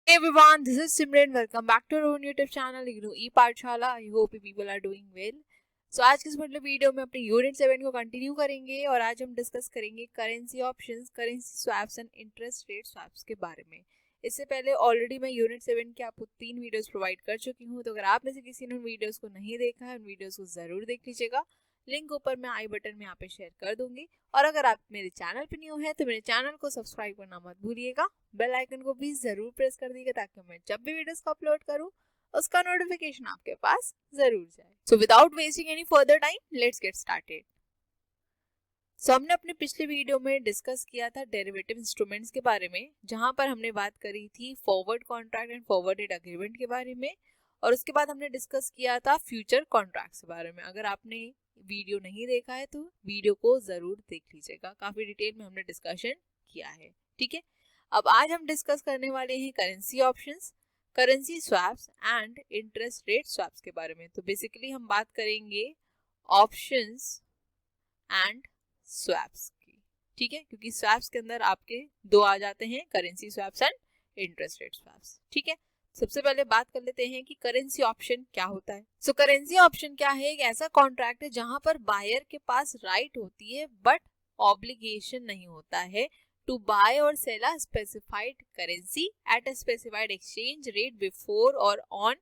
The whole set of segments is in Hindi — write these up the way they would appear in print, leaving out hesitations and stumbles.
Hey everyone, this is Simran. Welcome back to our own YouTube channel Ignu E-पाठशाला. I hope you people are doing well. So आज की इस मतलब वीडियो में अपने यूनिट 7 को कंटिन्यू करेंगे और आज हम डिस्कस करेंगे currency options, currency swaps and interest rate swaps के बारे में. इससे पहले ऑलरेडी मैं यूनिट 7 के आपको 3 वीडियोस प्रोवाइड कर चुकी हूँ, तो अगर आप में से किसी ने उन वीडियोस को नहीं देखा है, उन वीडियोस को जरूर देख लीजिएगा. लिंक ऊपर मैं आई बटन में यहाँ पे शेयर कर दूंगी. और अगर आप मेरे चैनल पे न्यू है तो मेरे चैनल को सब्सक्राइब करना मत भूलिएगा. बेल आइकन को भी जरूर प्रेस कर दीजिएगा ताकि मैं जब भी वीडियोस को अपलोड करूँ उसका नोटिफिकेशन आपके पास जरूर जाए. So without wasting any further time, let's get started. So हमने अपने पिछले वीडियो में डिस्कस किया था डेरिवेटिव इंस्ट्रूमेंट्स के बारे में, जहां पर हमने बात करी थी forward contract and forwarded agreement के बारे में. और उसके बाद हमने डिस्कस किया था फ्यूचर कॉन्ट्रैक्ट्स के बारे में. अगर आपने वीडियो नहीं देखा है तो वीडियो को जरूर देख लीजिएगा, काफी डिटेल में हमने डिस्कशन किया है. ठीक है, अब आज हम डिस्कस करने वाले हैं currency options, currency swaps and interest rate swaps के बारे में. तो बेसिकली हम बात करेंगे ऑप्शंस एंड स्वैप्स की. ठीक है, क्योंकि स्वैप्स के अंदर आपके दो आ जाते हैं, currency swaps and interest rate swaps. ठीक है, सबसे पहले बात कर लेते हैं कि करेंसी ऑप्शन क्या होता है. सो करेंसी ऑप्शन क्या है? एक ऐसा कॉन्ट्रैक्ट है जहां पर बायर के पास राइट होती है बट ऑब्लिगेशन नहीं होता है to buy or sell a specified currency at a specified exchange rate before or on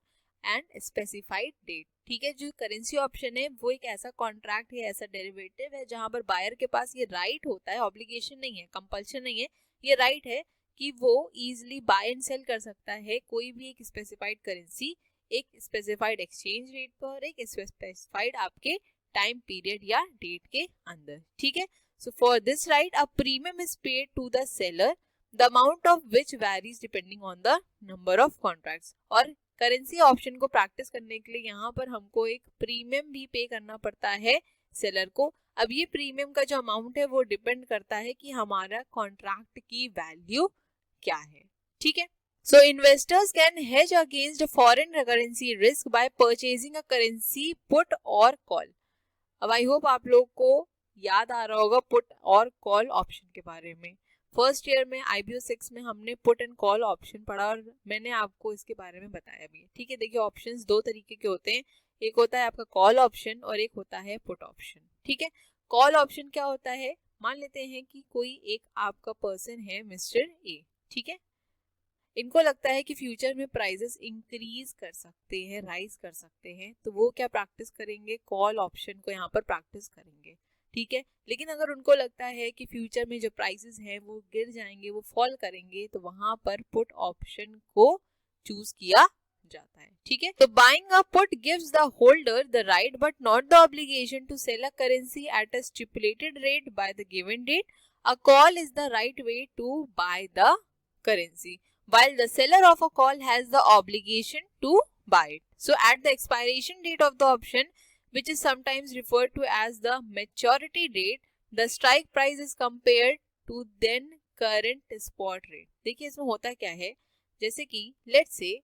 and specified date. ठीक है, जो करेंसी ऑप्शन है वो एक ऐसा कॉन्ट्रैक्ट है, ऐसा डेरिवेटिव है जहां पर बायर के पास ये राइट होता है, ऑब्लिगेशन नहीं है, कंपल्शन नहीं है, ये राइट है कि वो इजीली बाय एंड सेल कर सकता है कोई भी एक स्पेसिफाइड करेंसी एक स्पेसिफाइड एक्सचेंज रेट पर, एक स्पेसिफाइड आपके टाइम पीरियड या डेट के अंदर. ठीक है, so for this right a premium is paid to the seller the amount of which varies depending on the number of contracts. और करेंसी ऑप्शन को प्रैक्टिस करने के लिए यहाँ पर हमको एक प्रीमियम भी पे करना पड़ता है सेलर को. अब ये प्रीमियम का जो अमाउंट है वो डिपेंड करता है कि हमारा कॉन्ट्रैक्ट की वैल्यू क्या है. ठीक है, so investors can hedge against foreign currency risk by purchasing a currency put और कॉल. अब आई होप आप लोग को याद आ रहा होगा पुट और कॉल ऑप्शन के बारे में. फर्स्ट ईयर में IBO 6 में हमने पुट एंड कॉल ऑप्शन पढ़ा और मैंने आपको इसके बारे में बताया भी. ठीक है, देखिए ऑप्शंस दो तरीके के होते हैं, एक होता है आपका कॉल ऑप्शन और एक होता है पुट ऑप्शन. ठीक है, कॉल ऑप्शन क्या होता है? मान लेते हैं कि कोई एक आपका पर्सन है मिस्टर ए. ठीक है, इनको लगता है कि फ्यूचर में प्राइसेस इंक्रीज कर सकते हैं, राइज कर सकते हैं, तो वो क्या प्रैक्टिस करेंगे? कॉल ऑप्शन को यहाँ पर प्रैक्टिस करेंगे. ठीक है, लेकिन अगर उनको लगता है कि फ्यूचर में जो प्राइसेस हैं वो गिर जाएंगे, वो फॉल करेंगे, तो वहां पर पुट ऑप्शन को चूज किया जाता है. ठीक है, तो buying a put gives the holder the right but not the obligation to sell a currency at a stipulated rate by the given date. A call is the right way to buy the currency, while the seller of a call has the obligation to buy it. So at the expiration date of the option, which is sometimes referred to as the maturity date, the strike price is compared to then current spot rate. देखिए इसमें होता क्या है, जैसे कि let's say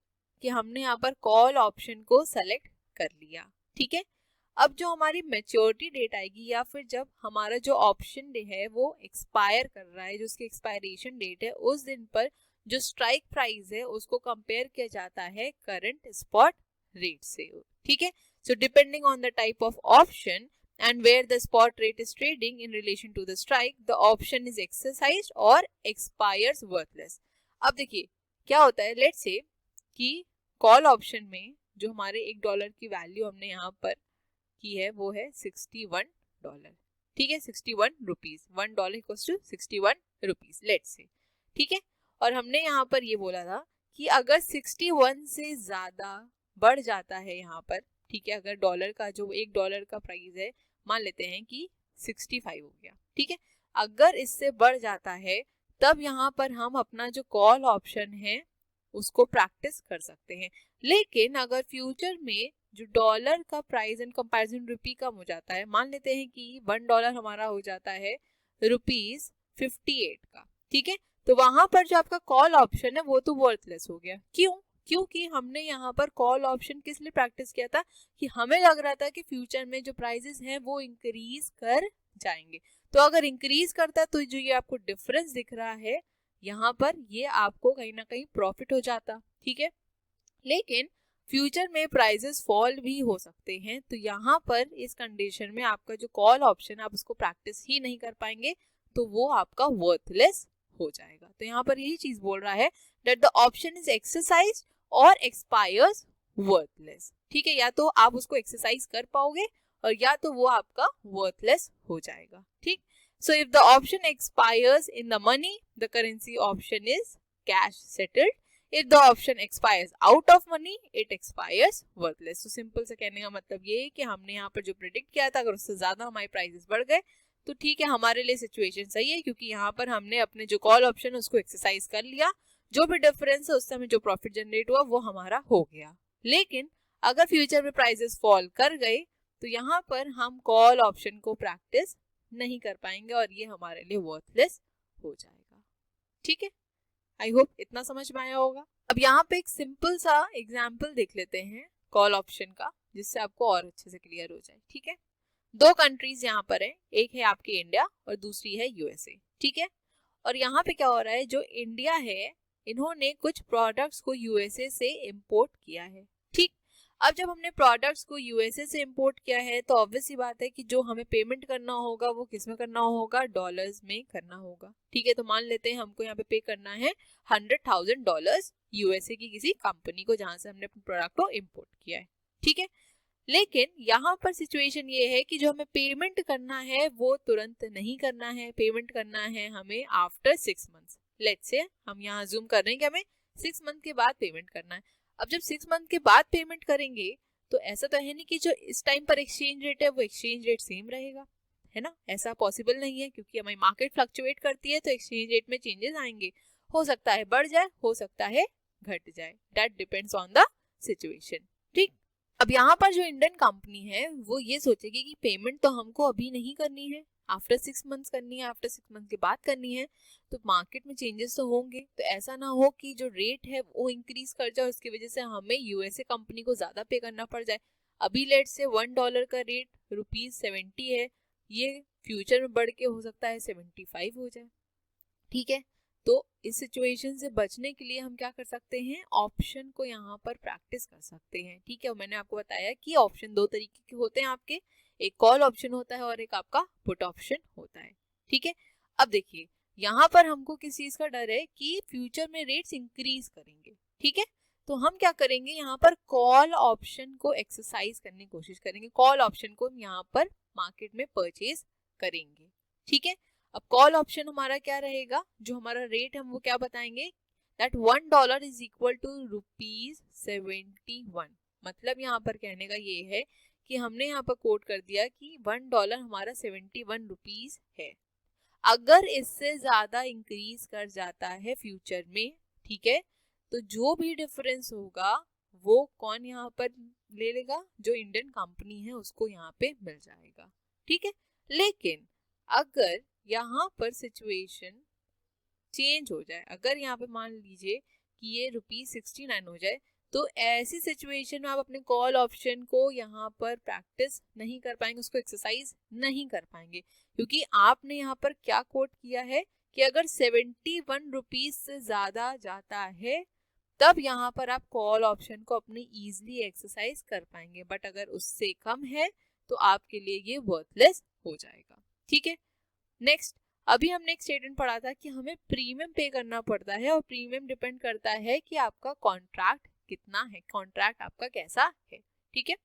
कि हमने यहाँ पर कॉल ऑप्शन को सेलेक्ट कर लिया. ठीक है, अब जो हमारी मैच्योरिटी डेट आएगी या फिर जब हमारा जो ऑप्शन है वो एक्सपायर कर रहा है, जो उसकी एक्सपायरेशन डेट है, उस दिन पर जो स्ट्राइक प्राइस है उसको कंपेयर किया जाता है करंट स्पॉट रेट से. ठीक है, so depending on the type of option and where the spot rate is trading in relation to the strike, the option is exercised or expires worthless. अब देखिए क्या होता है, लेट्स से कि कॉल ऑप्शन में जो हमारे $1 की वैल्यू हमने यहाँ पर की है वो है $61. ठीक है, 61 rupees, $1 equals to 61 rupees let's say. ठीक है, और हमने यहाँ पर ये बोला था कि अगर 61 से ज्यादा बढ़ जाता है यहाँ पर, ठीक है, अगर डॉलर का जो $1 का प्राइस है मान लेते हैं कि 65 हो गया. ठीक है, अगर इससे बढ़ जाता है तब यहाँ पर हम अपना जो कॉल ऑप्शन है उसको प्रैक्टिस कर सकते हैं. लेकिन अगर फ्यूचर में जो डॉलर का प्राइस इन कंपैरिजन रुपी कम हो जाता है, मान लेते हैं कि $1 हमारा हो जाता है ₹58 का. ठीक है, तो वहां पर जो आपका कॉल ऑप्शन है वो तो वर्थलेस हो गया. क्यों? क्योंकि हमने यहाँ पर कॉल ऑप्शन किस लिए प्रैक्टिस किया था कि हमें लग रहा था कि फ्यूचर में जो प्राइसेस हैं वो इंक्रीज कर जाएंगे. तो अगर इंक्रीज करता है तो जो ये आपको डिफरेंस दिख रहा है यहाँ पर ये आपको कहीं ना कहीं प्रॉफिट हो जाता, ठीक है। लेकिन फ्यूचर में प्राइसेस फॉल भी हो सकते हैं, तो यहाँ पर इस कंडीशन में आपका जो कॉल ऑप्शन आप उसको प्रैक्टिस ही नहीं कर पाएंगे, तो वो आपका वर्थलेस हो जाएगा। तो यहाँ पर यही चीज बोल रहा है that the option is exercise और एक्सपायर्स वर्थलेस, ठीक है। या तो आप उसको एक्सरसाइज कर पाओगे और या तो वो आपका वर्थलेस हो जाएगा, ठीक। So if the option expires in the money, the currency option is cash settled. If the option expires out of money, it expires worthless. तो सिंपल से कहने का मतलब ये है कि हमने यहाँ पर जो प्रिडिक्ट किया था अगर उससे ज्यादा हमारे प्राइसेस बढ़ गए तो ठीक है, हमारे लिए सिचुएशन सही है, क्योंकि यहाँ पर हमने अपने जो कॉल ऑप्शन है उसको एक्सरसाइज कर लिया, जो भी डिफरेंस है उस समय जो प्रॉफिट जनरेट हुआ वो हमारा हो गया। लेकिन अगर फ्यूचर में प्राइसेस फॉल कर गए तो यहाँ पर हम कॉल ऑप्शन को प्रैक्टिस नहीं कर पाएंगे और ये हमारे लिए वर्थलेस हो जाएगा, ठीक है। आई होप इतना समझ में आया होगा। अब यहाँ पे एक सिंपल सा एग्जाम्पल देख लेते हैं कॉल ऑप्शन का, जिससे आपको और अच्छे से क्लियर हो जाए, ठीक है। दो कंट्रीज यहाँ पर है, एक है आपकी इंडिया और दूसरी है यूएसए, ठीक है। और यहाँ पे क्या हो रहा है, जो इंडिया है इन्होंने कुछ प्रोडक्ट्स को यूएसए से इम्पोर्ट किया है, ठीक। अब जब हमने प्रोडक्ट्स को यूएसए से इंपोर्ट किया है तो ऑब्वियस सी बात है कि जो हमें पेमेंट करना होगा वो किस में करना होगा, डॉलर्स में करना होगा, ठीक है। तो मान लेते हैं हमको यहाँ पे करना है $100,000 यूएसए की किसी कंपनी को जहां से हमने अपने प्रोडक्ट को इंपोर्ट किया है, ठीक है। लेकिन यहाँ पर सिचुएशन ये है कि जो हमें पेमेंट करना है वो तुरंत नहीं करना है, पेमेंट करना है हमें आफ्टर 6 मंथ्स। लेट्स से हम यहाँ जूम कर रहे हैं कि हमें 6 मंथ के बाद पेमेंट करना है। अब जब 6 मंथ के बाद पेमेंट करेंगे तो ऐसा तो है नहीं कि जो इस टाइम पर एक्सचेंज रेट है वो एक्सचेंज रेट सेम रहेगा, है ना। ऐसा पॉसिबल नहीं है, क्योंकि हमारी मार्केट फ्लक्चुएट करती है तो एक्सचेंज रेट में चेंजेस आएंगे, हो सकता है बढ़ जाए, हो सकता है घट जाए, that depends on the situation, ठीक। अब यहाँ पर जो इंडियन कंपनी है वो ये सोचेगी कि पेमेंट तो हमको अभी नहीं करनी है, आफ्टर 6 मंथ्स करनी है, आफ्टर 6 मंथ के बाद करनी है, तो मार्केट में चेंजेस तो होंगे, तो ऐसा ना हो कि जो रेट है वो इंक्रीज कर जाए, उसकी वजह से हमें यूएसए कंपनी को ज्यादा पे करना पड़ जाए। अभी लेट से $1 का रेट ₹70 है, ये फ्यूचर में बढ़ के हो सकता है 75 हो जाए, ठीक है। तो इस सिचुएशन से बचने के लिए हम क्या कर सकते हैं, ऑप्शन को यहाँ पर प्रैक्टिस कर सकते हैं, ठीक है। और मैंने आपको बताया कि ऑप्शन दो तरीके के होते हैं आपके, एक कॉल ऑप्शन होता है और एक आपका पुट ऑप्शन होता है, ठीक है। अब देखिए यहाँ पर हमको किस चीज का डर है कि फ्यूचर में रेट्स इंक्रीज करेंगे, ठीक है। तो हम क्या करेंगे, यहाँ पर कॉल ऑप्शन को एक्सरसाइज करने की कोशिश करेंगे, कॉल ऑप्शन को हम यहाँ पर मार्केट में परचेज करेंगे, ठीक है। अब कॉल ऑप्शन हमारा क्या रहेगा, जो हमारा रेट हम वो क्या बताएंगे, दैट $1 इज इक्वल टू ₹71। मतलब यहाँ पर कहने का ये है कि हमने यहाँ पर कोट कर दिया कि $1 हमारा 71 रुपीज है। अगर इससे ज्यादा इंक्रीज कर जाता है फ्यूचर में, ठीक है, तो जो भी डिफरेंस होगा वो कौन यहाँ पर ले लेगा, जो इंडियन कंपनी है उसको यहाँ पे मिल जाएगा, ठीक है। लेकिन अगर यहाँ पर सिचुएशन चेंज हो जाए, अगर यहाँ पे मान लीजिए कि ये ₹69 हो जाए, तो ऐसी सिचुएशन में आप अपने कॉल ऑप्शन को यहाँ पर प्रैक्टिस नहीं कर पाएंगे, उसको एक्सरसाइज नहीं कर पाएंगे, क्योंकि आपने यहाँ पर क्या कोट किया है कि अगर 71 रुपीज से ज्यादा जाता है तब यहाँ पर आप कॉल ऑप्शन को अपनी इजीली एक्सरसाइज कर पाएंगे, बट अगर उससे कम है तो आपके लिए ये वर्थलेस हो जाएगा, ठीक है। नेक्स्ट, अभी हमने एक स्टेटमेंट पढ़ा था कि हमें प्रीमियम पे करना पड़ता है और प्रीमियम डिपेंड करता है कि आपका कॉन्ट्रैक्ट कितना है, कॉन्ट्रैक्ट आपका कैसा है, ठीक है।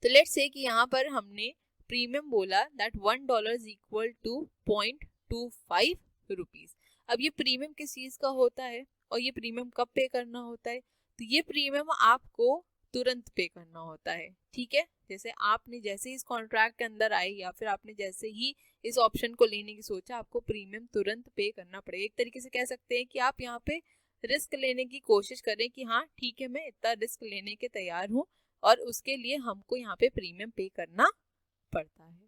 तो लेट्स से कि यहाँ पर हमने प्रीमियम बोला that $1 is equal to 0.25 rupees. अब ये प्रीमियम किस चीज का होता है और ये प्रीमियम कब पे करना होता है, तो ये प्रीमियम आपको तुरंत पे करना होता है, ठीक है। जैसे आपने जैसे ही इस कॉन्ट्रैक्ट के अंदर आए या फिर आपने जैसे ही इस ऑप्शन को लेने की सोचा, आपको प्रीमियम तुरंत पे करना पड़ेगा। एक तरीके से कह सकते हैं कि आप यहाँ पे रिस्क लेने की कोशिश करें कि हाँ ठीक है, मैं इतना रिस्क लेने के तैयार हूँ और उसके लिए हमको यहाँ पे प्रीमियम पे करना पड़ता है,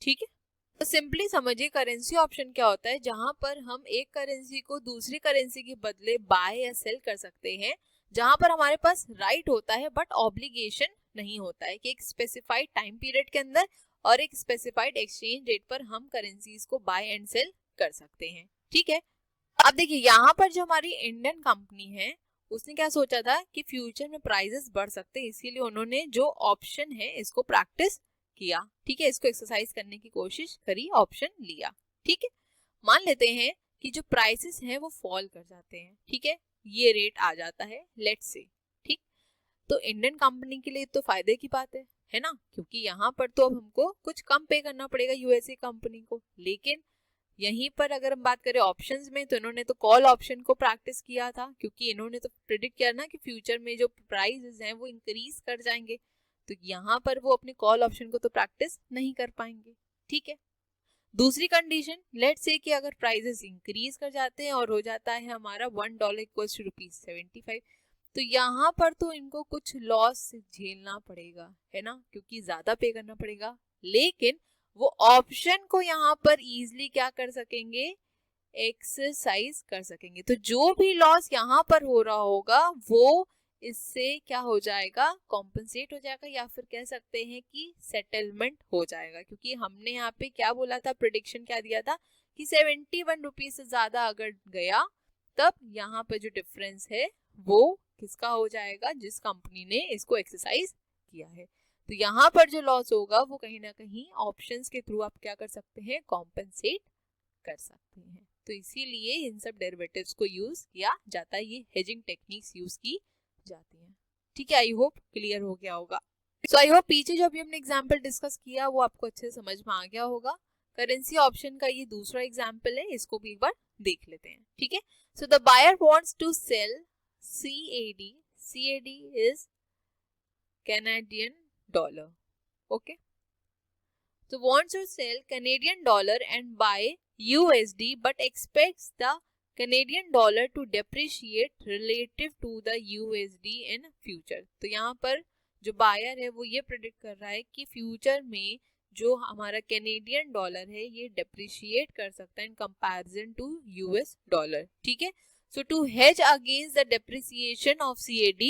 ठीक है। तो सिंपली समझिए करेंसी ऑप्शन क्या होता है, जहां पर हम एक करेंसी को दूसरी करेंसी के बदले बाय या सेल कर सकते हैं, जहां पर हमारे पास राइट होता है बट ऑब्लिगेशन नहीं होता है कि एक स्पेसिफाइड टाइम पीरियड के अंदर और एक स्पेसिफाइड एक्सचेंज रेट पर हम करेंसीज को बाय एंड सेल कर सकते हैं, ठीक है। अब देखिए यहाँ पर जो हमारी इंडियन कंपनी है उसने क्या सोचा था कि फ्यूचर में प्राइसेस बढ़ सकते हैं, इसीलिए उन्होंने जो ऑप्शन है इसको प्रैक्टिस किया, ठीक है, इसको एक्सरसाइज करने की कोशिश करी, ऑप्शन लिया, ठीक है। मान लेते हैं कि जो प्राइसेस हैं वो फॉल कर जाते हैं, ठीक है, ये रेट आ जाता है लेट्स से, ठीक। तो इंडियन कंपनी के लिए तो फायदे की बात है ना, क्योंकि यहाँ पर तो अब हमको कुछ कम पे करना पड़ेगा यूएसए कंपनी को। लेकिन यहीं पर अगर हम बात करें ऑप्शंस में, तो इन्होंने तो कॉल ऑप्शन को प्रैक्टिस किया था, क्योंकि इन्होंने तो प्रिडिक्ट किया ना कि फ्यूचर में जो प्राइसेस हैं वो इंक्रीज कर जाएंगे। तो यहाँ पर वो अपने कॉल ऑप्शन को तो प्रैक्टिस नहीं कर पाएंगे, ठीक है। दूसरी कंडीशन, लेट्स से कि अगर प्राइसेस इंक्रीज कर जाते हैं और हो जाता है हमारा $1 इक्वल्स टू ₹75, तो यहाँ पर तो इनको कुछ लॉस झेलना पड़ेगा, है ना, क्योंकि ज्यादा पे करना पड़ेगा। लेकिन वो ऑप्शन को यहाँ पर इजीली क्या कर सकेंगे, एक्सरसाइज कर सकेंगे। तो जो भी लॉस यहाँ पर हो रहा होगा वो इससे क्या हो जाएगा, कॉम्पनसेट हो जाएगा, या फिर कह सकते हैं कि सेटलमेंट हो जाएगा। क्योंकि हमने यहाँ पे क्या बोला था, प्रेडिक्शन क्या दिया था कि 71 रुपीज से ज्यादा अगर गया तब यहाँ पर जो डिफरेंस है वो किसका हो जाएगा, जिस कंपनी ने इसको एक्सरसाइज किया है। तो यहाँ पर जो लॉस होगा वो कहीं ना कहीं ऑप्शंस के थ्रू आप क्या कर सकते हैं, कॉम्पनसेट कर सकते हैं। तो इसीलिए इन सब डेरिवेटिव्स को यूज किया जाता है, ये हेजिंग टेक्निक्स यूज की जाती हैं, ठीक है। आई होप क्लियर हो गया होगा। सो आई होप पीछे जो अभी हमने एग्जाम्पल डिस्कस किया वो आपको अच्छे से समझ में आ गया होगा। करेंसी ऑप्शन का ये दूसरा एग्जाम्पल है, इसको भी एक बार देख लेते हैं, ठीक है। So the buyer wants to sell CAD, CAD is Canadian dollar, okay, so wants to sell Canadian dollar and buy USD but expects the Canadian dollar to depreciate relative to the USD in future। तो यहाँ पर जो बायर है वो ये प्रेडिक्ट कर रहा है कि फ्यूचर में जो हमारा कैनेडियन डॉलर है ये डेप्रिशिएट कर सकता है in comparison to US dollar, ठीक है। So to hedge against the depreciation of CAD,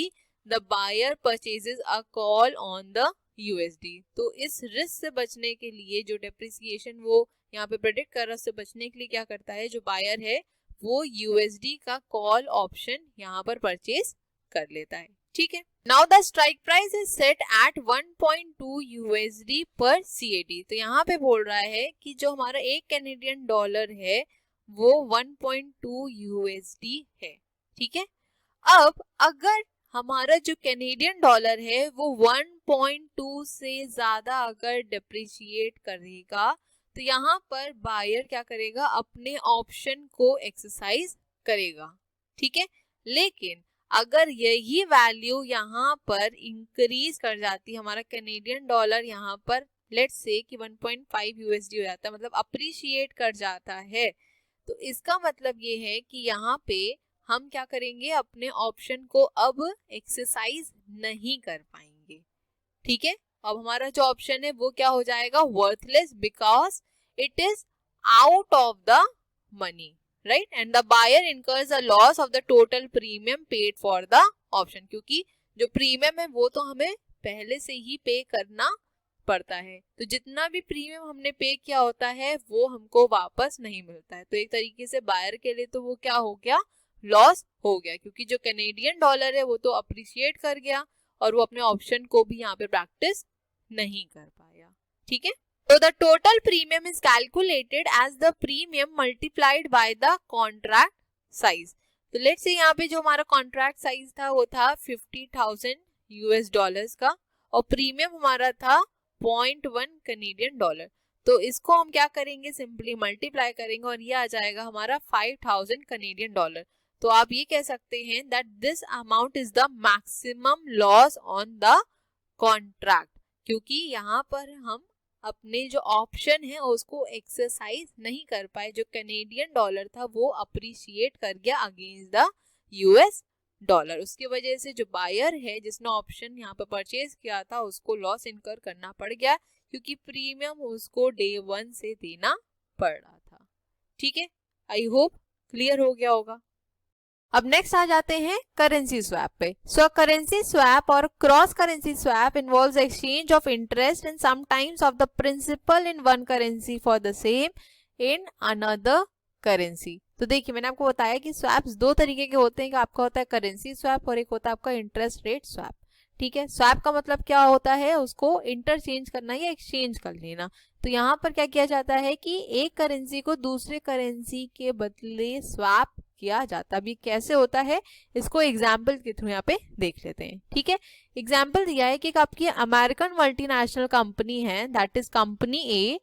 the buyer purchases a call on the USD। तो इस रिस्क से बचने के लिए, जो डेप्रिसिएशन वो यहाँ पे प्रेडिक्ट कर रहा है, उससे बचने के लिए क्या करता है जो बायर है वो USD का कॉल ऑप्शन यहाँ पर परचेज कर लेता है, ठीक है। Now the strike price is set at 1.2 USD पर CAD। तो यहाँ पे बोल रहा है कि जो हमारा एक कैनेडियन डॉलर है वो 1.2 USD है, ठीक है। अब अगर हमारा जो कैनेडियन डॉलर है वो 1.2 से ज्यादा अगर डेप्रिशिएट करेगा तो यहाँ पर बायर क्या करेगा, अपने ऑप्शन को एक्सरसाइज करेगा, ठीक है। लेकिन अगर यही वैल्यू यहाँ पर इंक्रीज कर जाती है, हमारा कैनेडियन डॉलर यहाँ पर लेट्स से कि 1.5 USD हो जाता है, मतलब अप्रिशिएट कर जाता है, तो इसका मतलब ये है कि यहाँ पे हम क्या करेंगे, अपने ऑप्शन को अब एक्सरसाइज नहीं कर पाएंगे, ठीक है। अब हमारा जो ऑप्शन है वो क्या हो जाएगा, worthless, because it is out of the money, right, and the buyer incurs a loss of the total premium paid for the option. क्योंकि जो प्रीमियम है वो तो हमें पहले से ही पे करना पड़ता है, तो जितना भी प्रीमियम हमने पे किया होता है वो हमको वापस नहीं मिलता है। तो एक तरीके से बायर के लिए तो वो क्या हो गया, लॉस हो गया, क्योंकि जो कैनेडियन डॉलर है वो तो अप्रिशिएट कर गया और वो अपने ऑप्शन को भी यहाँ पे प्रैक्टिस नहीं कर पाया, ठीक है। तो the total premium is calculated as the premium multiplied by the contract size. तो लेट्स से यहाँ पे जो हमारा कॉन्ट्रैक्ट साइज था वो था 50,000 US डॉलर्स का और प्रीमियम हमारा था 0.1 कैनेडियन डॉलर। तो इसको हम क्या करेंगे, सिंपली मल्टीप्लाई करेंगे और ये आ जाएगा हमारा 5,000 कैनेडियन डॉलर। तो आप ये कह सकते हैं that this amount is the maximum loss on the contract, क्योंकि यहाँ पर हम अपने जो ऑप्शन है उसको एक्सरसाइज नहीं कर पाए, जो कैनेडियन डॉलर था वो अप्रिशिएट कर गया अगेंस्ट द US डॉलर। उसकी वजह से जो बायर है जिसने ऑप्शन यहाँ पर परचेज किया था उसको लॉस इनकर करना पड़ गया, क्योंकि प्रीमियम उसको डे 1 से देना पड़ रहा था, ठीक है। आई होप क्लियर हो गया होगा। अब नेक्स्ट आ जाते हैं करेंसी स्वैप पे। So currency swap or cross currency swap involves exchange of interest and sometimes of the principal in one currency for the same in another currency. तो देखिए मैंने आपको बताया कि स्वैप्स दो तरीके के होते हैं, कि आपका होता है करेंसी स्वैप और एक होता है आपका इंटरेस्ट रेट स्वैप। ठीक है, स्वैप का मतलब क्या होता है, उसको इंटरचेंज करना या एक्सचेंज कर लेना। तो यहाँ पर क्या किया जाता है कि एक करेंसी को दूसरे करेंसी के बदले स्वैप किया जाता है। अभी कैसे होता है इसको एग्जाम्पल के थ्रू यहाँ पे देख लेते हैं। ठीक है, एग्जाम्पल दिया है कि आपकी अमेरिकन मल्टीनेशनल कंपनी है, that is company A,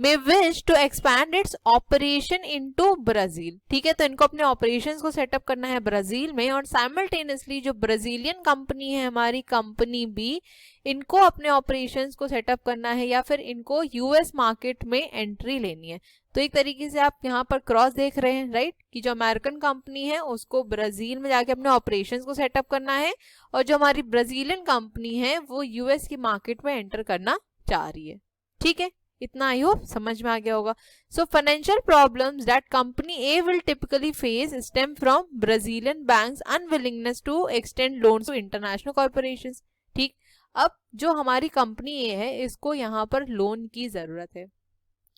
may wish to expand its operation into Brazil. ठीक है, तो इनको अपने ऑपरेशंस को सेटअप करना है ब्राजील में, और साइमल्टेनियसली जो ब्राजीलियन कंपनी है हमारी कंपनी बी, इनको अपने ऑपरेशंस को सेटअप करना है या फिर इनको यूएस मार्केट में एंट्री लेनी है। तो एक तरीके से आप यहाँ पर क्रॉस देख रहे हैं, राइट, कि जो अमेरिकन कंपनी है उसको ब्राजील में जाके अपने ऑपरेशंस को सेटअप करना है, और जो हमारी ब्राजीलियन कंपनी है वो यूएस की मार्केट में एंटर करना चाह रही है। ठीक है, इतना आई होप समझ में आ गया होगा। So financial problems that company A will typically face stem from Brazilian banks unwillingness to extend loans to international corporations. ठीक, अब जो हमारी कंपनी ए है इसको यहाँ पर लोन की जरूरत है।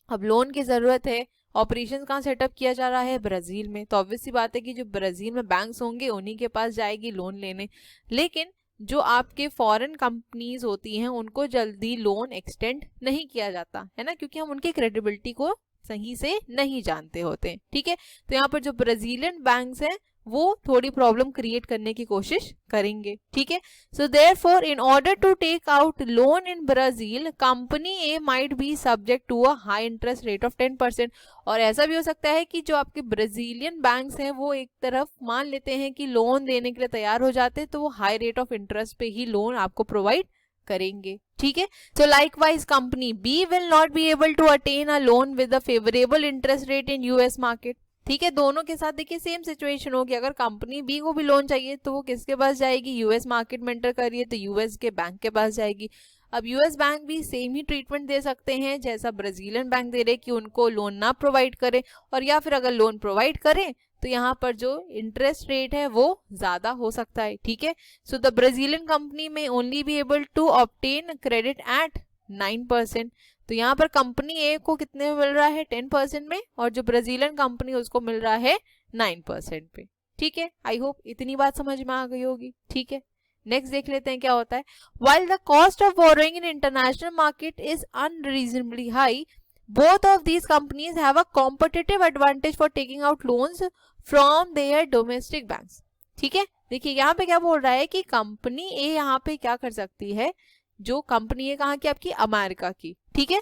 अब लोन की जरूरत है, ऑपरेशन कहाँ सेटअप किया जा रहा है, ब्राजील में, तो ऑब्वियस सी बात है कि जो ब्राजील में बैंक्स होंगे उन्हीं के पास जाएगी लोन लेने। लेकिन जो आपके फॉरेन कंपनीज होती हैं उनको जल्दी लोन एक्सटेंड नहीं किया जाता है ना, क्योंकि हम उनकी क्रेडिबिलिटी को सही से नहीं जानते होते हैं। ठीक है, तो यहाँ पर जो ब्राजीलियन बैंक्स हैं वो थोड़ी प्रॉब्लम क्रिएट करने की कोशिश करेंगे। ठीक है, so therefore in order to take out loan in Brazil company A might be subject to a high interest rate of 10%। और ऐसा भी हो सकता है कि जो आपके ब्राजीलियन बैंक्स हैं वो एक तरफ मान लेते हैं कि लोन देने के लिए तैयार हो जाते हैं, तो वो हाई रेट ऑफ इंटरेस्ट पे ही लोन आपको प्रोवाइड करेंगे। ठीक है, so likewise company B will not be able to attain a loan with a favorable interest rate in US market। ठीक है, दोनों के साथ देखिए सेम सिचुएशन होगी। अगर कंपनी बी को भी लोन चाहिए तो वो किसके पास जाएगी, यूएस मार्केट में एंटर कर रही है तो यूएस के बैंक के पास जाएगी। अब यूएस बैंक भी सेम ही ट्रीटमेंट दे सकते हैं जैसा ब्राजीलियन बैंक दे रहे कि उनको लोन ना प्रोवाइड करे, और या फिर अगर लोन प्रोवाइड करें तो यहाँ पर जो इंटरेस्ट रेट है वो ज्यादा हो सकता है। ठीक है, so the Brazilian company may only be able to obtain credit at 9%। तो यहाँ पर कंपनी ए को कितने में मिल रहा है, 10% में, और जो ब्राजीलियन कंपनी उसको मिल रहा है 9% पे। ठीक है, आई होप इतनी बात समझ में आ गई होगी। ठीक है, नेक्स्ट देख लेते हैं क्या होता है। While the cost of borrowing in international market is unreasonably high, both of these companies have a competitive advantage for taking out loans from their domestic banks। ठीक है, देखिए यहाँ पे क्या बोल रहा है कि कंपनी ए यहाँ पे क्या कर सकती है, जो कंपनी है कहाँ की, आपकी अमेरिका की। ठीक है,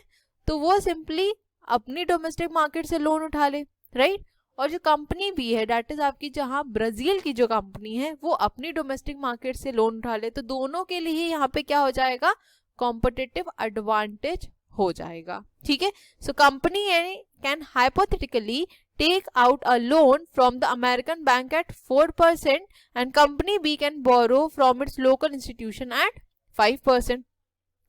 तो वो सिंपली अपनी डोमेस्टिक मार्केट से लोन उठा ले, राइट, और जो कंपनी बी है दैट इज आपकी जहां ब्राजील की जो कंपनी है वो अपनी डोमेस्टिक मार्केट से लोन उठा ले, तो दोनों के लिए यहाँ पे क्या हो जाएगा, कॉम्पिटिटिव एडवांटेज हो जाएगा। ठीक है, so company A can hypothetically take out a loan from the American bank at 4% and company B can borrow from its local institution at 5%।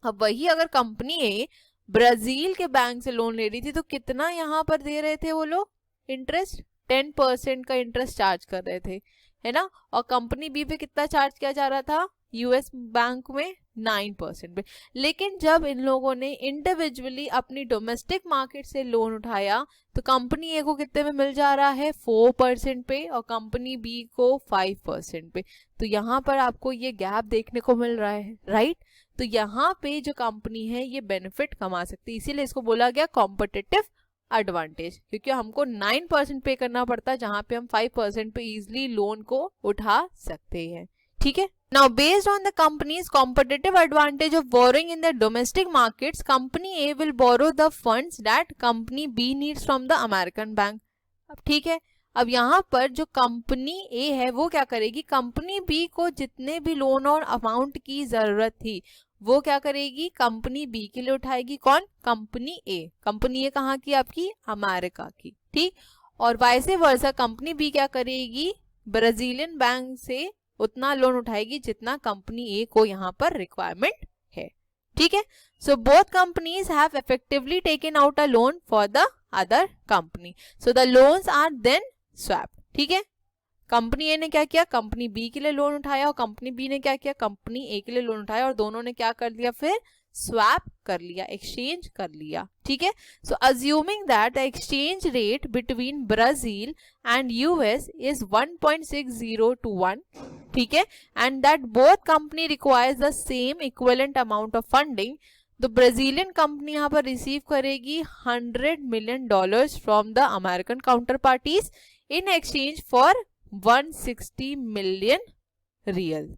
अब वही अगर कंपनी ए ब्राजील के बैंक से लोन ले रही थी तो कितना यहाँ पर दे रहे थे वो लोग, इंटरेस्ट 10% का इंटरेस्ट चार्ज कर रहे थे, है ना, और कंपनी बी पे कितना चार्ज किया जा रहा था, यूएस बैंक में 9% पे। लेकिन जब इन लोगों ने इंडिविजुअली अपनी डोमेस्टिक मार्केट से लोन उठाया तो कंपनी ए को कितने में मिल जा रहा है, 4% पे, और कंपनी बी को 5% पे। तो यहाँ पर आपको ये गैप देखने को मिल रहा है, राइट। तो यहाँ पे जो कंपनी है ये बेनिफिट कमा सकती है, इसीलिए इसको बोला गया कॉम्पिटिटिव एडवांटेज, क्योंकि हमको 9% पे करना पड़ता है जहाँ पे हम 5% पे इजिली लोन को उठा सकते हैं। ठीक है, now based on the company's competitive advantage of borrowing in the domestic markets, company A will borrow the funds that company B needs from the American bank। अब ठीक है, अब यहाँ पर जो कंपनी ए है वो क्या करेगी, कंपनी बी को जितने भी लोन और अमाउंट की जरूरत थी वो क्या करेगी, कंपनी बी के लिए उठाएगी। कौन, कंपनी ए। कंपनी ए कहाँ की, आपकी अमेरिका की, ठीक। और वाइसे वर्सा कंपनी बी क्या करेगी, ब्राजीलियन बैंक से उतना लोन उठाएगी जितना कंपनी ए को यहाँ पर रिक्वायरमेंट है। ठीक है, so both companies have effectively taken out a loan for the other company, so the loans are then swapped. ठीक है, कंपनी ए ने क्या किया, कंपनी बी के लिए लोन उठाया, और कंपनी बी ने क्या किया, कंपनी ए के लिए लोन उठाया, और दोनों ने क्या कर दिया, फिर स्वैप कर लिया, एक्सचेंज कर लिया, ठीक है। So assuming that the exchange rate between Brazil and US is 1.60 to 1, ठीक है, and that both company requires the same equivalent amount of funding, तो ब्राजीलियन कंपनी यहाँ पर रिसीव करेगी $100 million from the American counterparties in exchange for 160 million real,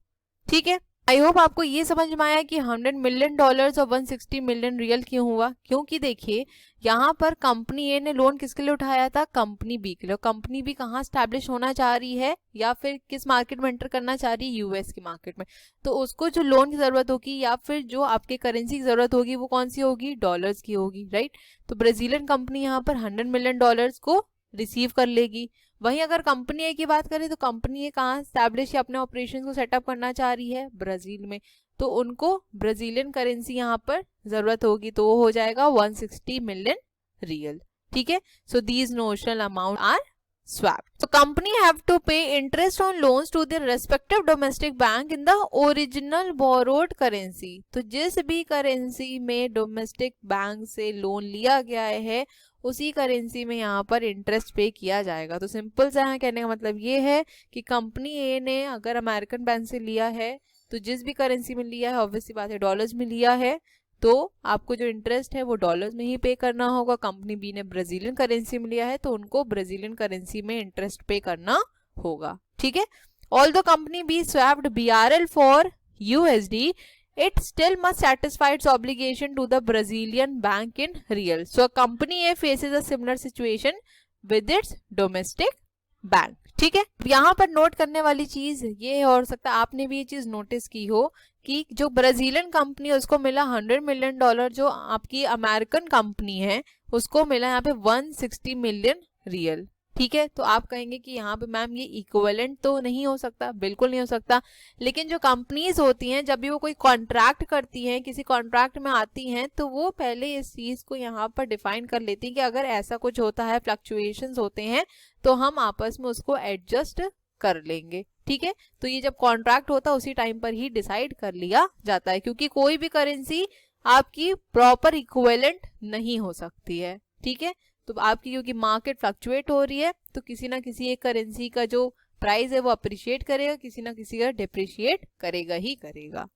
ठीक है। आई होप आपको ये समझ में आया कि $100 million और 160 million रियल क्यों हुआ, क्योंकि देखिए यहाँ पर कंपनी ए ने लोन किसके लिए उठाया था, कंपनी बी के लिए। कंपनी बी कहाँ स्टैब्लिश होना चाह रही है या फिर किस मार्केट में एंटर करना चाह रही है, यूएस की मार्केट में, तो उसको जो लोन की जरूरत होगी या फिर जो आपके करेंसी की जरूरत होगी वो कौन सी होगी, डॉलर्स की होगी, राइट। तो ब्राजीलियन कंपनी यहाँ पर $100 million को रिसीव कर लेगी। वहीं अगर कंपनी ए की बात करें तो कंपनी ए कहाँ स्टैब्लिश या अपने ऑपरेशन को सेटअप करना चाह रही है, ब्राजील में, तो उनको ब्राजीलियन करेंसी यहाँ पर जरूरत होगी, तो वो हो जाएगा 160 million रियल, ठीक है। So these notional amount are swapped. So company have to pay interest on loans to their respective domestic bank in the original borrowed currency. तो जिस भी करेंसी में डोमेस्टिक बैंक से लोन लिया गया है उसी करेंसी में यहाँ पर इंटरेस्ट पे किया जाएगा। तो सिंपल सा है, कहने का मतलब ये है कि कंपनी ए ने अगर अमेरिकन बैंक से लिया है तो जिस भी करेंसी में लिया है, ऑब्वियसली बात है डॉलर्स में लिया है, तो आपको जो इंटरेस्ट है वो डॉलर्स में ही पे करना होगा। कंपनी बी ने ब्राजीलियन करेंसी में लिया है तो उनको ब्राजीलियन करेंसी में इंटरेस्ट पे करना होगा, ठीक है। Although company B swapped BRL for USD, it still must satisfy its obligation to the Brazilian bank in real. So company A faces a similar situation with its domestic bank, ठीक है। यहाँ पर नोट करने वाली चीज ये हो सकता है आपने भी ये चीज नोटिस की हो कि जो ब्राजीलियन कंपनी है उसको मिला $100 million, जो आपकी अमेरिकन कंपनी है उसको मिला यहाँ पे 160 million रियल, ठीक है। तो आप कहेंगे कि यहाँ पे मैम ये इक्विवेलेंट तो नहीं हो सकता, बिल्कुल नहीं हो सकता। लेकिन जो कंपनीज होती हैं जब भी वो कोई कॉन्ट्रैक्ट करती हैं, किसी कॉन्ट्रैक्ट में आती हैं, तो वो पहले इस चीज को यहाँ पर डिफाइन कर लेती हैं कि अगर ऐसा कुछ होता है, फ्लक्चुएशंस होते हैं, तो हम आपस में उसको एडजस्ट कर लेंगे, ठीक है। तो ये जब कॉन्ट्रैक्ट होता है उसी टाइम पर ही डिसाइड कर लिया जाता है, क्योंकि कोई भी करेंसी आपकी प्रॉपर इक्विवेलेंट नहीं हो सकती है, ठीक है। तो आपकी क्योंकि मार्केट फ्लक्चुएट हो रही है तो किसी ना किसी एक करेंसी का जो प्राइस है वो अप्रिशिएट करेगा, किसी ना किसी का डिप्रिशिएट करेगा ही करेगा,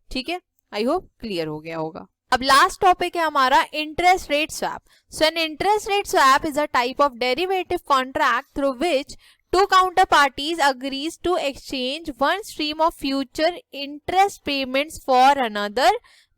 ठीक है। आई होप क्लियर हो गया होगा। अब लास्ट टॉपिक है हमारा interest rate swap. So an interest rate swap is a type of derivative contract through which two counterparties agrees to exchange one stream of future interest payments for another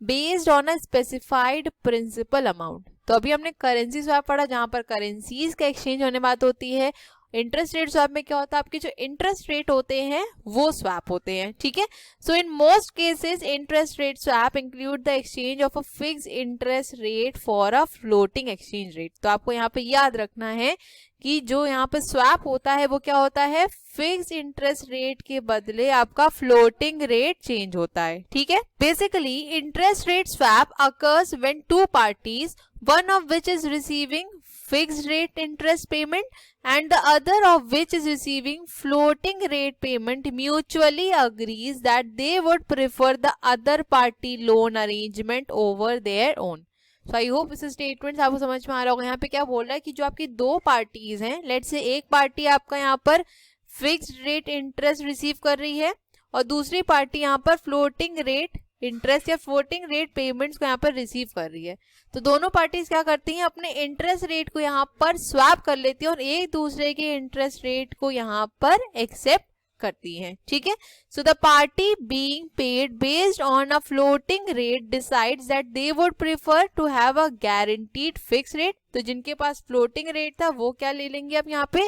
based on a specified principal amount. तो अभी हमने करेंसी स्वैप पढ़ा जहां पर करेंसीज का एक्सचेंज होने बात होती है। इंटरेस्ट रेट स्वैप में क्या होता है, आपके जो इंटरेस्ट रेट होते हैं वो स्वैप होते हैं, ठीक है। So in most cases interest rate swap include the exchange of a fixed interest rate for a floating exchange rate. तो आपको यहाँ पे याद रखना है कि जो यहाँ पे स्वैप होता है वो क्या होता है, फिक्स्ड इंटरेस्ट रेट के बदले आपका फ्लोटिंग रेट चेंज होता है, ठीक है। Basically interest rate swap occurs when two parties, one of which is receiving fixed rate interest payment and the other of which is receiving floating rate payment mutually agrees that they would prefer the other party loan arrangement over their own. So I hope इस स्टेटमेंट आपको समझ में आ रहा होगा। यहाँ पे क्या बोल रहा है कि जो आपकी दो पार्टीज हैं, लेट्स से एक पार्टी आपका यहाँ पर फिक्स्ड रेट इंटरेस्ट रिसीव कर रही है और दूसरी पार्टी यहाँ पर फ्लोटिंग रेट इंटरेस्ट या फ्लोटिंग रेट पेमेंट्स को यहाँ पर रिसीव कर रही है। तो दोनों पार्टीज क्या करती हैं, अपने इंटरेस्ट रेट को यहाँ पर स्वैप कर लेती हैं और एक दूसरे के इंटरेस्ट रेट को यहाँ पर एक्सेप्ट करती हैं, ठीक है। So the party being paid based on a floating rate decides that they would prefer to have a guaranteed fix rate. तो जिनके पास फ्लोटिंग रेट था वो क्या ले लेंगे अब यहाँ पे,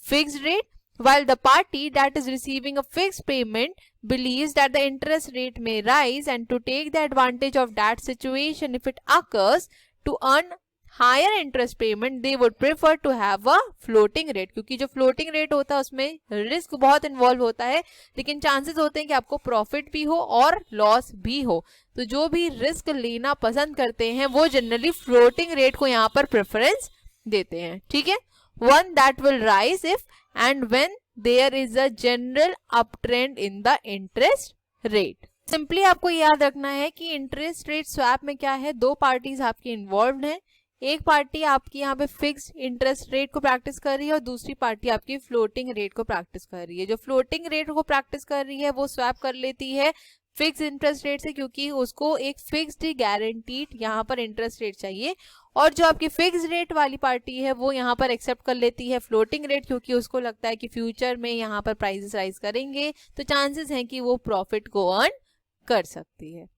fixed rate, while the party that is receiving a fixed payment believes that the interest rate may rise, and to take the advantage of that situation if it occurs to earn higher interest payment they would prefer to have a floating rate। क्योंकि जो floating rate होता है उसमें रिस्क बहुत इन्वॉल्व होता है, लेकिन चांसेस होते हैं कि आपको प्रॉफिट भी हो और लॉस भी हो। तो जो भी रिस्क लेना पसंद करते हैं वो जनरली फ्लोटिंग रेट को यहाँ पर प्रेफरेंस देते हैं, ठीक है। One that will rise if and when there is a general uptrend in the interest rate, simply आपको याद रखना है कि इंटरेस्ट रेट स्वैप में क्या है, दो पार्टीज आपकी इन्वॉल्व हैं। एक पार्टी आपकी यहाँ पे फिक्स्ड इंटरेस्ट रेट को प्रैक्टिस कर रही है और दूसरी पार्टी आपकी फ्लोटिंग रेट को प्रैक्टिस कर रही है। जो फ्लोटिंग रेट को प्रैक्टिस कर रही है वो स्वैप कर लेती है फिक्स इंटरेस्ट रेट से, क्योंकि उसको एक फिक्स्ड गारंटीड यहाँ पर इंटरेस्ट रेट चाहिए। और जो आपकी फिक्स रेट वाली पार्टी है वो यहाँ पर एक्सेप्ट कर लेती है फ्लोटिंग रेट, क्योंकि उसको लगता है कि फ्यूचर में यहाँ पर प्राइसेस राइज करेंगे तो चांसेस हैं कि वो प्रॉफिट को अर्न कर सकती है।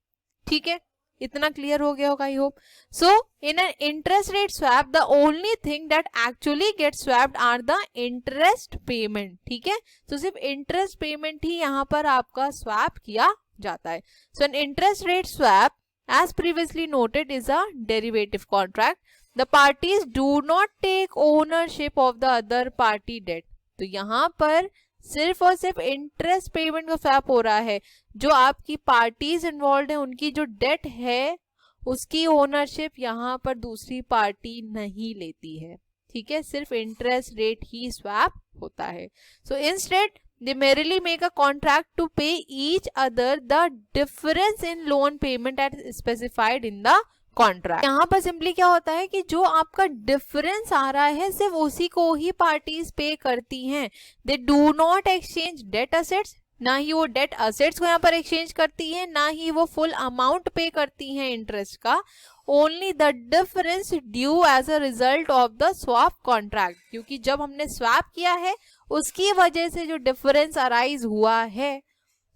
ठीक है, इतना क्लियर हो गया होगा I hope. So in an interest rate swap the only thing that actually get swapped are the interest payment. ठीक है, तो सिर्फ इंटरेस्ट पेमेंट ही यहाँ पर आपका स्वैप किया जाता है। So an interest rate swap as previously noted is a derivative contract. The parties do not take ownership of the other party debt. तो यहाँ पर सिर्फ और सिर्फ इंटरेस्ट पेमेंट का स्वैप हो रहा है। जो आपकी पार्टीज इन्वॉल्व है उनकी जो डेट है उसकी ओनरशिप यहाँ पर दूसरी पार्टी नहीं लेती है। ठीक है, सिर्फ इंटरेस्ट रेट ही स्वैप होता है। So instead they merely make a contract to pay each other the difference in loan payment as specified in the contract. यहाँ पर सिंपली क्या होता है कि जो आपका डिफरेंस आ रहा है सिर्फ उसी को ही पार्टीज पे करती हैं। They do not exchange debt assets, ना ही वो डेट असेट्स को यहाँ पर एक्सचेंज करती है, ना ही वो फुल अमाउंट पे करती हैं इंटरेस्ट का। Only the difference due as a result of the swap contract, क्योंकि जब हमने स्वैप किया है उसकी वजह से जो डिफरेंस अराइज हुआ है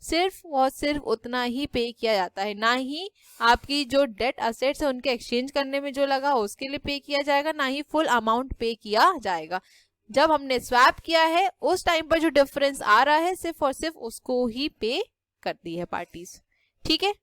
सिर्फ और सिर्फ उतना ही पे किया जाता है, ना ही आपकी जो डेट असेट्स है उनके एक्सचेंज करने में जो लगा उसके लिए पे किया जाएगा, ना ही फुल अमाउंट पे किया जाएगा। जब हमने स्वैप किया है उस टाइम पर जो डिफरेंस आ रहा है सिर्फ और सिर्फ उसको ही पे करती है पार्टीज। ठीक है,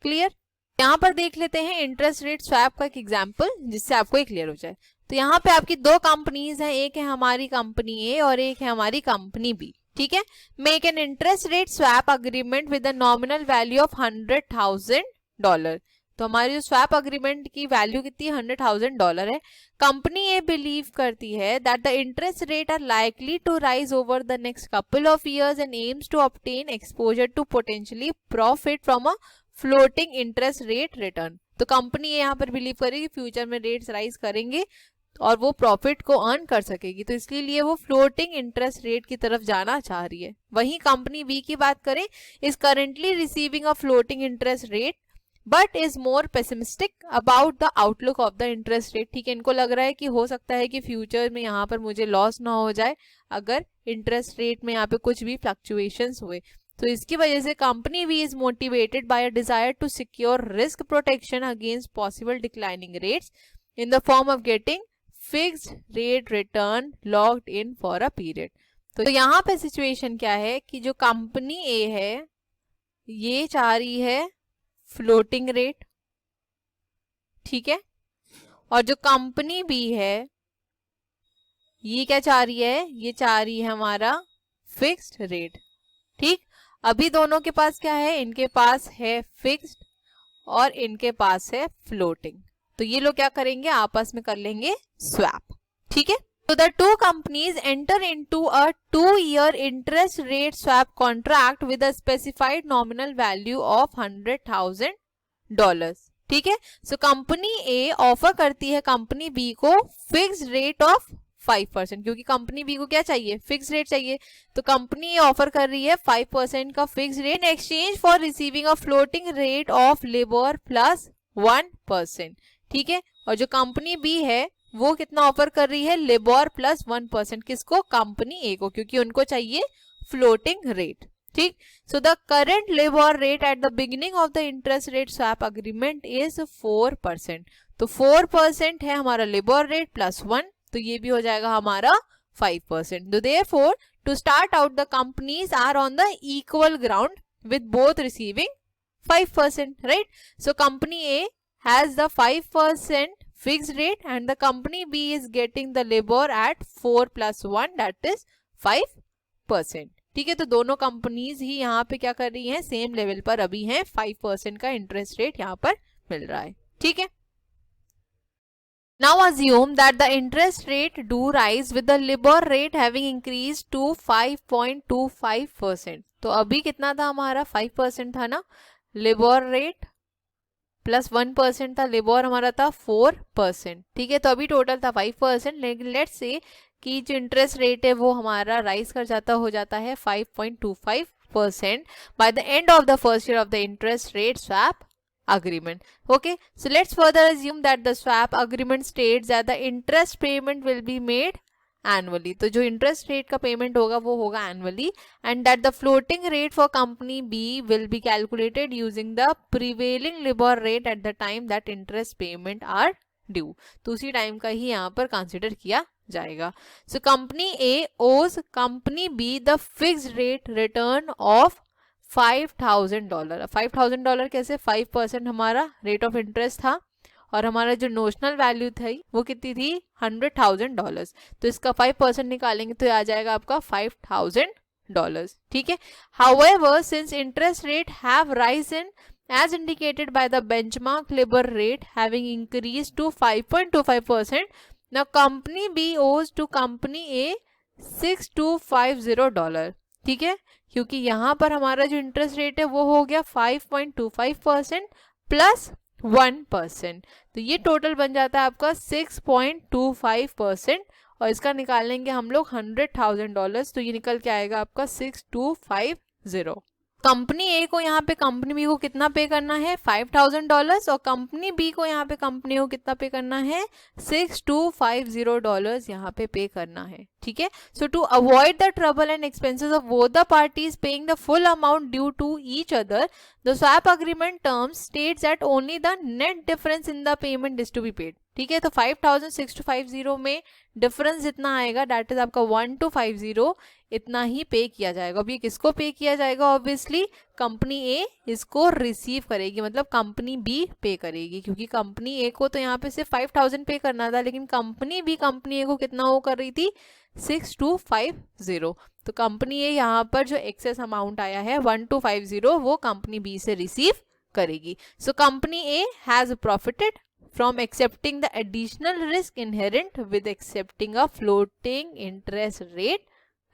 क्लियर। यहाँ पर देख लेते हैं इंटरेस्ट रेट स्वैप का एक एग्जांपल जिससे आपको क्लियर हो जाए। तो यहाँ पे आपकी दो कंपनीज हैं, एक है हमारी कंपनी ए और एक है हमारी कंपनी बी। ठीक है, make an interest rate swap agreement with a nominal value of $100,000। तो हमारी जो स्वैप अग्रीमेंट की वैल्यू कितनी $100,000 है। कंपनी ए बिलीव करती है that the interest rate are likely to rise over the next couple of years and aims to obtain exposure to potentially profit from a floating interest rate return. तो कंपनी यहाँ पर बिलीव करेगी फ्यूचर में रेट्स राइज करेंगे और वो प्रॉफिट को अर्न कर सकेगी, तो इसलिए वो फ्लोटिंग इंटरेस्ट रेट की तरफ जाना चाह रही है। वहीं कंपनी बी की बात करें, is currently receiving a floating interest rate but is more pessimistic about the outlook of the interest rate. ठीक है, इनको लग रहा है कि हो सकता है कि फ्यूचर में यहाँ पर मुझे लॉस ना हो जाए अगर इंटरेस्ट रेट में यहाँ पे कुछ भी फ्लक्चुएशंस हुए। तो इसकी वजह से company B is motivated by a desire to secure risk protection against possible declining rates in the form of getting fixed rate return locked in for a period. तो यहाँ पे सिचुएशन क्या है कि जो कंपनी ए है ये चाह रही है फ्लोटिंग रेट, ठीक है, और जो कंपनी बी है ये क्या चाह रही है, ये चाह रही है हमारा फिक्स्ड रेट। ठीक, अभी दोनों के पास क्या है, इनके पास है फिक्स्ड और इनके पास है फ्लोटिंग। तो ये लोग क्या करेंगे, आपस में कर लेंगे स्वैप। ठीक है, तो the two companies enter into a 2-year interest rate swap contract with a specified nominal value of $100,000। ठीक है, सो कंपनी ए ऑफर करती है कंपनी बी को फिक्स्ड रेट ऑफ 5%, क्योंकि कंपनी बी को क्या चाहिए, फिक्स रेट चाहिए। तो कंपनी ए ऑफर कर रही है 5% का fix rate in exchange for receiving a floating rate of LIBOR plus 1%। ठीक है, और जो कंपनी बी है वो कितना ऑफर कर रही है, लिबोर प्लस 1%। किसको, कंपनी ए को, क्योंकि उनको चाहिए फ्लोटिंग रेट। ठीक, so the current LIBOR rate at the beginning of the interest rate swap agreement is 4%। तो 4% है हमारा लिबोर रेट प्लस 1, तो ये भी हो जाएगा हमारा 5%। तो therefore to start out the companies are on the equal ground with both receiving 5%, right? So company A has the 5% fixed rate and the company B is getting the labor at 4 plus 1, that is 5%। ठीक है, तो दोनों कंपनीज ही यहाँ पे क्या कर रही हैं, सेम लेवल पर अभी हैं, 5% का इंटरेस्ट रेट यहाँ पर मिल रहा है। ठीक है, now assume that the interest rate do rise with the LIBOR rate having increased to 5.25%। तो अभी कितना था हमारा, 5% था ना, लिबोर रेट प्लस 1% था, लिबोर हमारा था 4%, ठीक है। तो अभी टोटल था 5%, लेकिन लेट्स से कि जो इंटरेस्ट रेट है वो हमारा राइज कर जाता हो जाता है 5.25% by the end of the first year of the interest rate swap agreement. Okay, so let's further assume that the swap agreement states that the interest payment will be made annually. तो जो इंटरेस्ट रेट का पेमेंट होगा वो होगा annually, and that the floating rate for company B will be calculated using the prevailing LIBOR rate at the time that interest payment are due. तो उसी टाइम का ही यहाँ पर कंसिडर किया जाएगा. So company A owes company B the fixed rate return of $5,000. $5,000 कैसे? 5% हमारा रेट ऑफ इंटरेस्ट था और हमारा जो नोशनल वैल्यू थी वो कितनी थी? $100,000. तो इसका 5% निकालेंगे तो आ जाएगा आपका $5,000, ठीक है. However, since interest rate have risen as indicated by the benchmark LIBOR rate having increased to 5.25%, now company B owes to company A $6,250, ठीक है. क्योंकि यहाँ पर हमारा जो इंटरेस्ट रेट है वो हो गया 5.25% प्लस 1%, तो ये टोटल बन जाता है आपका 6.25%, और इसका निकालेंगे हम लोग $100,000, तो ये निकल के आएगा आपका 6,250. कंपनी ए को यहाँ पे कंपनी बी को कितना पे करना है? $5,000, और कंपनी बी को यहाँ पे कंपनी को कितना पे करना है? $6,250 यहाँ पे करना है, ठीक है. So to avoid the trouble and expenses of both the parties paying the full amount due to each other, the swap agreement terms states that only the net difference in the payment is to be paid, ठीक है. तो 5,650 में डिफरेंस जितना आएगा दैट इज आपका 1,250, इतना ही पे किया जाएगा. अब ये किसको पे किया जाएगा? ऑब्वियसली कंपनी ए इसको रिसीव करेगी, मतलब कंपनी बी पे करेगी, क्योंकि कंपनी ए को तो यहाँ पे सिर्फ 5,000 पे करना था, लेकिन कंपनी बी कंपनी ए को कितना वो कर रही थी? 6,250. तो कंपनी ए यहाँ पर जो एक्सेस अमाउंट आया है 1,250 वो कंपनी बी से रिसीव करेगी. So company A has profited from accepting the additional risk inherent with accepting a floating interest rate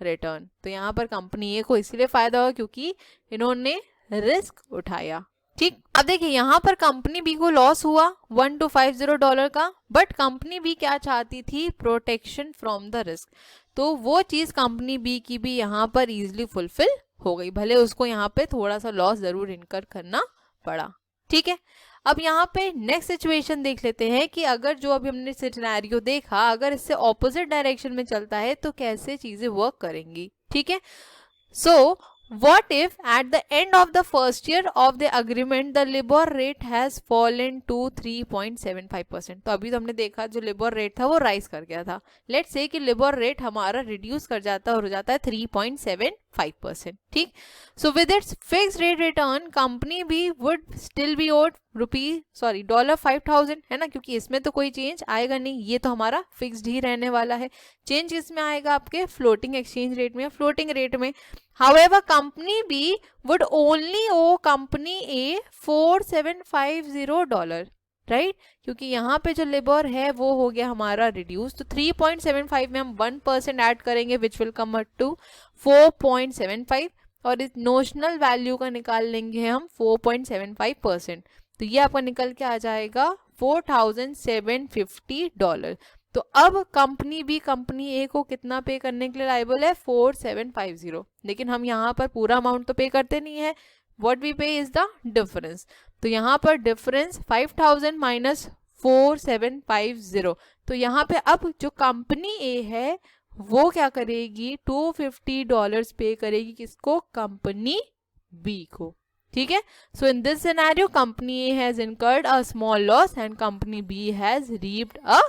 return. तो यहाँ पर कंपनी ए को इसलिए फायदा हुआ क्योंकि इन्होंने रिस्क उठाया, ठीक. अब देखिए यहाँ पर कंपनी बी को लॉस हुआ $1,250 का, बट कंपनी बी क्या चाहती थी? Protection from the risk. तो वो चीज कंपनी बी की भी यहाँ पर इजिली फुलफिल हो गई, भले उसको यहाँ पे थोड़ा सा लॉस जरूर इनकर करना पड़ा, ठीक है. अब यहाँ पे नेक्स्ट सिचुएशन देख लेते हैं कि अगर जो अभी हमने सिनेरियो देखा अगर इससे ऑपोजिट डायरेक्शन में चलता है तो कैसे चीजें वर्क करेंगी, ठीक है. सो what if at the end of the first year of the agreement the LIBOR rate has fallen to 3.75%. तो अभी तो हमने देखा जो LIBOR रेट था वो राइज कर गया था. लेट्स से कि LIBOR रेट हमारा रिड्यूस कर जाता है और हो जाता है 3.75%, ठीक. So with its fix rate return company B would still be owed $5,000, है ना, क्योंकि इसमें तो कोई चेंज आएगा नहीं, ये तो हमारा फिक्स्ड ही रहने वाला है. चेंज किसमें आएगा? आपके फ्लोटिंग एक्सचेंज रेट में, फ्लोटिंग रेट में. However, company B would only owe company A $4,750, right, क्योंकि यहाँ पे जो लेबर है वो हो गया हमारा रिड्यूस. तो 3.75 में हम 1% ऐड करेंगे विच विल कम टू 4.75, और इस नोशनल वैल्यू का निकाल लेंगे हम 4.75%. तो ये आपका निकल के आ जाएगा $4,750. तो अब कंपनी बी कंपनी ए को कितना पे करने के लिए लायबल है? 4,750. लेकिन हम यहाँ पर पूरा अमाउंट तो पे करते नहीं है. व्हाट वी पे इज द डिफरेंस. तो यहाँ पर डिफरेंस 5,000 माइनस 4,750. तो यहाँ पे अब जो कंपनी ए है वो क्या करेगी? $250 पे करेगी. किसको? कंपनी बी को, ठीक है. So in this scenario company A has incurred a small loss and company B has reaped a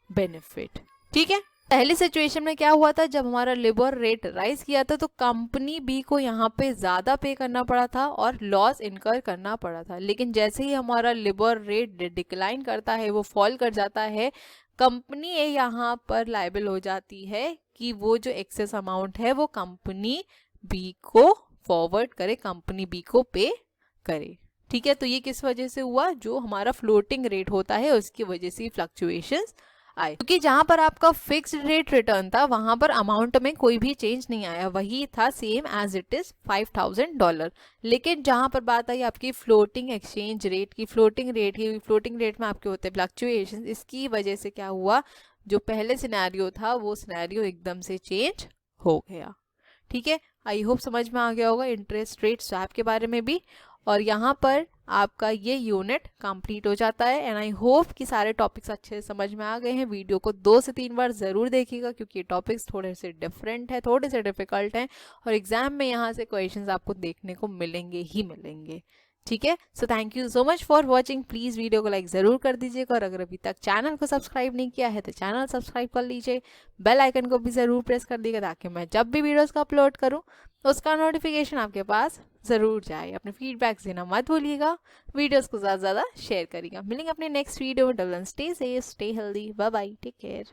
benefit, ठीक है. पहली सिचुएशन में क्या हुआ था? जब हमारा लेबर रेट राइज किया था तो कंपनी बी को यहाँ पे ज्यादा पे करना पड़ा था और लॉस इनकर करना पड़ा था. लेकिन जैसे ही हमारा लेबर रेट डिक्लाइन करता है, वो फॉल कर जाता है, कंपनी ए यहाँ पर लायबल हो जाती है कि वो जो एक्सेस अमाउंट है वो कंपनी बी को फॉरवर्ड करे, कंपनी बी को पे करे, ठीक है. तो ये किस वजह से हुआ? जो हमारा फ्लोटिंग रेट होता है उसकी वजह से फ्लक्चुएशंस आए, क्योंकि जहां पर आपका फिक्स्ड रेट रिटर्न था वहां पर अमाउंट में कोई भी चेंज नहीं आया, वही था सेम एज इट इज $5,000। लेकिन जहां पर बात आई आपकी फ्लोटिंग एक्सचेंज रेट की, फ्लोटिंग रेट में आपके होते हैं फ्लक्चुएशन, इसकी वजह से क्या हुआ, जो पहले सिनेरियो था वो सिनेरियो एकदम से चेंज हो गया। ठीक है, आई होप समझ में आ गया होगा इंटरेस्ट रेट स्वैप के बारे में भी। और यहाँ पर आपका ये यूनिट कंप्लीट हो जाता है। एंड आई होप कि सारे टॉपिक्स अच्छे से समझ में आ गए हैं। वीडियो को 2 से 3 बार ज़रूर देखिएगा, क्योंकि ये टॉपिक्स थोड़े से डिफरेंट है, थोड़े से डिफिकल्ट हैं, और एग्जाम में यहाँ से क्वेश्चंस आपको देखने को मिलेंगे ही मिलेंगे। ठीक है, so thank you so much for watching. Please video को लाइक ज़रूर कर दीजिएगा, और अगर अभी तक चैनल को सब्सक्राइब नहीं किया है तो चैनल सब्सक्राइब कर लीजिए, बेल आइकन को भी ज़रूर प्रेस कर दीजिएगा, ताकि मैं जब भी वीडियोस का अपलोड करूं उसका नोटिफिकेशन आपके पास ज़रूर जाए। अपने फीडबैक देना मत भूलिएगा, वीडियोस को ज़्यादा से ज़्यादा शेयर करिएगा। मिलेंगे अपने नेक्स्ट वीडियो में। Till then stay safe, stay healthy, bye bye, take care.